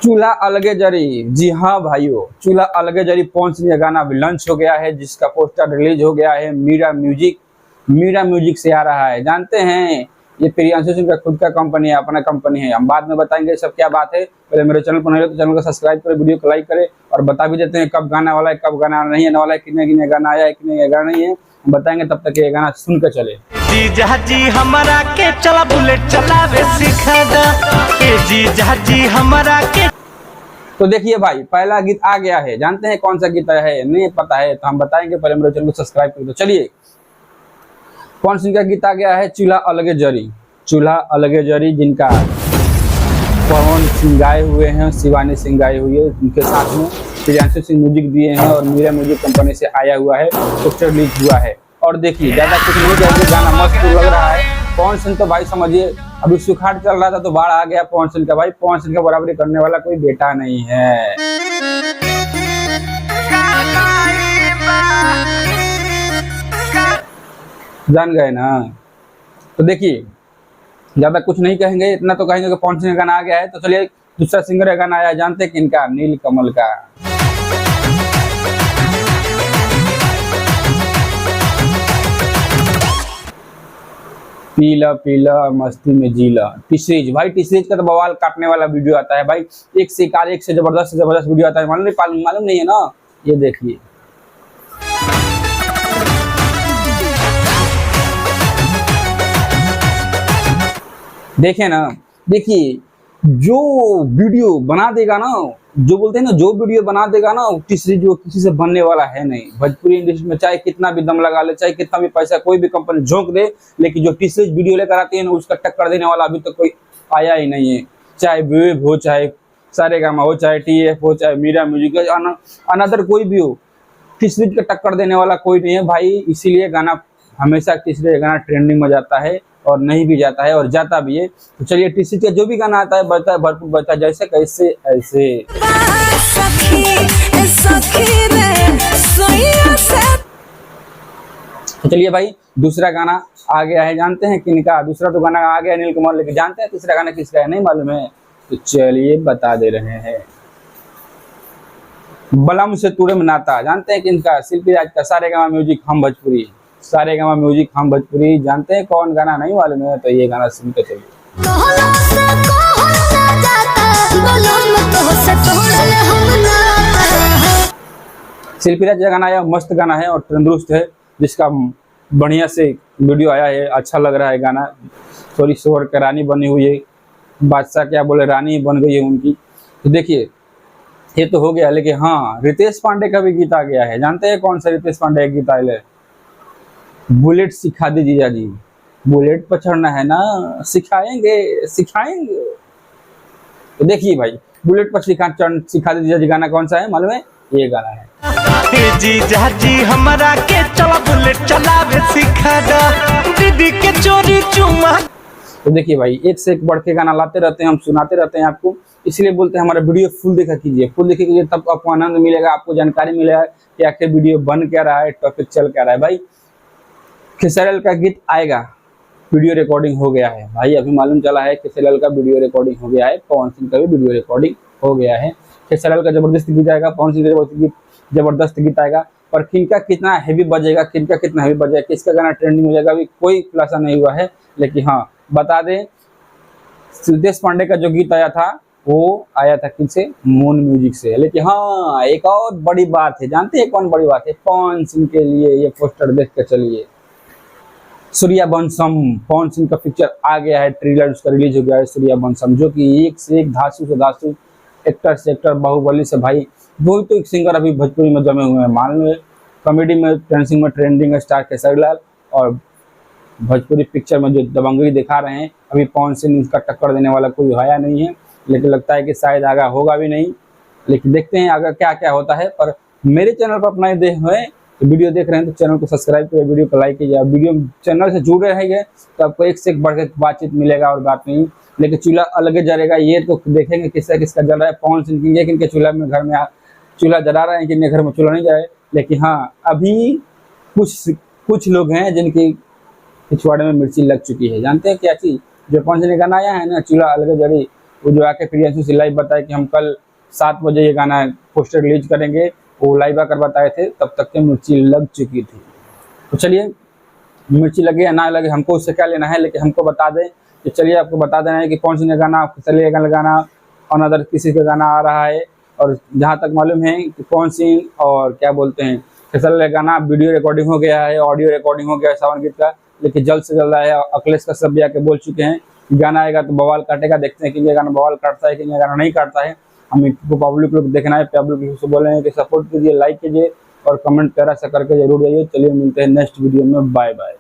चूल्हा अलगे जरी। जी हाँ भाइयों, चूल्हा अलगे जरी पवन सिंह का गाना अभी लॉन्च हो गया है, जिसका पोस्टर रिलीज हो गया है। मीरा म्यूजिक से आ रहा है। जानते हैं ये प्रियांशु सिंह का खुद का कंपनी है, अपना कंपनी है। हम बाद में बताएंगे सब क्या बात है। पहले मेरे चैनल पर नहीं हो तो चैनल को सब्सक्राइब करें, वीडियो को लाइक करें और बता भी देते हैं कब गाना वाला है, कब गाना नहीं आने वाला है, कितने कितने गाना आया है, कितने गाना नहीं है, बताएंगे। तब तक ये गाना सुन कर चले। जी हमारा के चला बुलेट चलावे सिखा दा। जी हमारा के तो देखिए भाई, पहला गीत आ गया है। जानते हैं कौन सा गीत है? नहीं पता है तो हम बताएंगे। पहले मेरे चैनल को सब्सक्राइब करें। तो चलिए, पवन सिंह का गीत आ गया है, चूल्हा अलगे जरी। चूल्हा अलगे जरी, जिनका पवन सिंह गाए हुए हैं, शिवानी सिंह गाए हुए हैं, उनके साथ में प्रियांशु सिंह म्यूजिक दिए हैं और मीरा म्यूजिक कंपनी से आया हुआ है, पोस्टर रिलीज हुआ है। और देखिए, ज्यादा कुछ नहीं चाहिए, गाना मस्त लग रहा है। पवन सिंह तो भाई समझिए, अभी सुखाड़ चल रहा था तो बाढ़ आ गया पवन सिंह का। भाई पवन सिंह का बराबरी करने वाला कोई बेटा नहीं है। जान गए ना? तो देखिए, ज्यादा कुछ नहीं कहेंगे, इतना तो कहेंगे कि पवन सिंह का गाना आ गया है। तो चलिए, दूसरा सिंगर का गाना आया। जानते हैं किनका? नील कमल का। पीला पीला मस्ती में जीला। टीसीरीज भाई, टीसीरीज का तो बवाल काटने वाला वीडियो आता है भाई। एक से कार, एक से जबरदस्त वीडियो आता है। मालूम नहीं है ना? ये देखिए, देखे ना, देखिए, जो वीडियो बना देगा ना, जो बोलते हैं ना, जो वीडियो बना देगा ना, जो किसी से बनने वाला है नहीं। भोजपुरी इंडस्ट्री में चाहे कितना भी दम लगा ले, चाहे कितना भी पैसा कोई भी कंपनी झोंक दे, लेकिन जो टीसीरीज वीडियो लेकर आती है ना, उसका टक्कर देने वाला अभी तक कोई आया ही नहीं है। चाहे वेब हो, चाहे सारेगामा हो, चाहे टीएफ हो, चाहे मीरा म्यूजिक, अनदर कोई भी हो, टीसीरीज का टक्कर देने वाला कोई नहीं है भाई। इसीलिए गाना हमेशा टीसीरीज गाना ट्रेंडिंग में जाता है और नहीं भी जाता है और जाता भी है। तो चलिए, टीसी का जो भी गाना आता है बजता है, भरपूर बजता है, जैसे कैसे ऐसे। तो चलिए भाई, दूसरा गाना आ गया है। जानते हैं किनका? दूसरा तो गाना आ गया नील कमल, लेकिन जानते हैं तीसरा गाना किसका है? नहीं मालूम है? तो चलिए बता दे रहे हैं। बलम से तुड़े में नाता। जानते हैं किनका? शिल्पी राज का। सारेगामा म्यूजिक हम भोजपुरी। सारेगामा म्यूजिक हम भोजपुरी। जानते हैं कौन गाना? नहीं मालूम है? तो ये गाना सुन के चलिए। शिल्पी राज का गाना आया, मस्त गाना है और तंदुरुस्त है, जिसका बढ़िया से वीडियो आया है। अच्छा लग रहा है गाना। थोड़ी शोर का रानी बनी हुई है, बादशाह क्या बोले, रानी बन गई है उनकी। तो देखिए, ये तो हो गया, लेकिन हाँ, रितेश पांडे का भी गीत आ गया है। जानते हैं कौन सा रितेश पांडे का गीत आया है? बुलेट सिखा दे जीजा जी। बुलेट पर चढ़ना है ना, सिखाएंगे। तो देखिए भाई, बुलेट पर सिखा दे जीजा जी गाना कौन सा है मालूम है? ये गाना है। जी हमारा के चला बुलेट चलावे सिखा दा। दीदी के चोरी चुमा। तो देखिए भाई, एक से एक बढ़ के गाना लाते रहते हैं, हम सुनाते रहते हैं आपको। इसलिए बोलते हैं हमारा वीडियो फुल देखा कीजिए, फुल देखा कीजिए, तब आपको आनंद मिलेगा, आपको जानकारी मिलेगा कि आखिर वीडियो बन क्या रहा है, टॉपिक चल क्या रहा है। भाई खेसारी का गीत आएगा, वीडियो रिकॉर्डिंग हो गया है भाई। अभी मालूम चला है खेसारी का वीडियो रिकॉर्डिंग हो गया है, पवन सिंह का भी वीडियो रिकॉर्डिंग हो गया है। खेसारी का जबरदस्त गीत आएगा, पवन सिंह का जबरदस्त गीत आएगा। पर किनका कितना हैवी बजेगा, किसका गाना ट्रेंडिंग हो जाएगा, अभी कोई खुलासा नहीं हुआ है। लेकिन हाँ, बता दें, रितेश पांडे का जो गीत आया था वो आया था किनसे? मून म्यूजिक से। लेकिन हाँ, एक और बड़ी बात है। जानते हैं कौन बड़ी बात है? पवन सिंह के लिए ये पोस्टर देख के चलिए। सूर्यवंशम, पवन सिंह का पिक्चर आ गया है, ट्रेलर उसका रिलीज हो गया है। सूर्यवंशम, जो कि एक से एक धांसू से धांसू, एक्टर से एक्टर, बाहुबली से भाई, वही तो एक सिंगर अभी भोजपुरी में जमे हुए हैं। मालूम है, कॉमेडी में, डांसिंग में ट्रेंडिंग स्टार खेसारी लाल, और भोजपुरी पिक्चर में जो दबंगई दिखा रहे हैं, अभी पवन सिंह इसका टक्कर देने वाला कोई आया नहीं है। लेकिन लगता है कि शायद आगे होगा भी नहीं, लेकिन देखते हैं आगे क्या क्या होता है। पर मेरे चैनल पर अपना देख हुए तो वीडियो देख रहे हैं तो चैनल को सब्सक्राइब करिए, वीडियो को लाइक कीजिए। वीडियो चैनल से जुड़े रहेंगे तो आपको एक से एक बढ़ के बातचीत मिलेगा और बात नहीं। लेकिन चूल्हा अलग जलेगा, ये तो देखेंगे किसका किसका जल रहा है। पवन सिंह की किनके चूल्हा में, घर में चूल्हा जला रहे हैं, किनके घर में चूल्हा नहीं जाए। लेकिन हाँ, अभी कुछ लोग हैं जिनकी पिछवाड़े में मिर्ची लग चुकी है। जानते हैं क्या चीज़? जो पवन सिंह ने गाना आया है ना, चूल्हा अलग जड़ी, वो जो आके प्रियंशु से लाइव बताए कि हम कल 7 बजे ये गाना पोस्टर रिलीज करेंगे, वो लाइव आकर बताए थे, तब तक के मिर्ची लग चुकी थी। तो चलिए, मिर्ची लगे या ना लगे हमको उससे क्या लेना है, लेकिन हमको बता दें कि चलिए आपको बता देना है कि कौन सी गाना चलिएगा लगाना और अदर किसी का गाना आ रहा है। और जहाँ तक मालूम है कि कौन सी और क्या बोलते हैं खेसारी गाना वीडियो रिकॉर्डिंग हो गया है, ऑडियो रिकॉर्डिंग हो गया है सावन गीत का, लेकिन जल्द से जल्द आया। अखिलेश कश्यप भी आके बोल चुके हैं कि गाना आएगा तो बवाल काटेगा, देखते हैं कि ये गाना बवाल काटता है कि ये गाना नहीं काटता है। हम इसको पब्लिक लोग देखना है, पब्लिक लोग से बोल रहे हैं कि सपोर्ट कीजिए, लाइक कीजिए और कमेंट प्यारा सा करके जरूर जाइए। चलिए मिलते हैं नेक्स्ट वीडियो में, बाय बाय।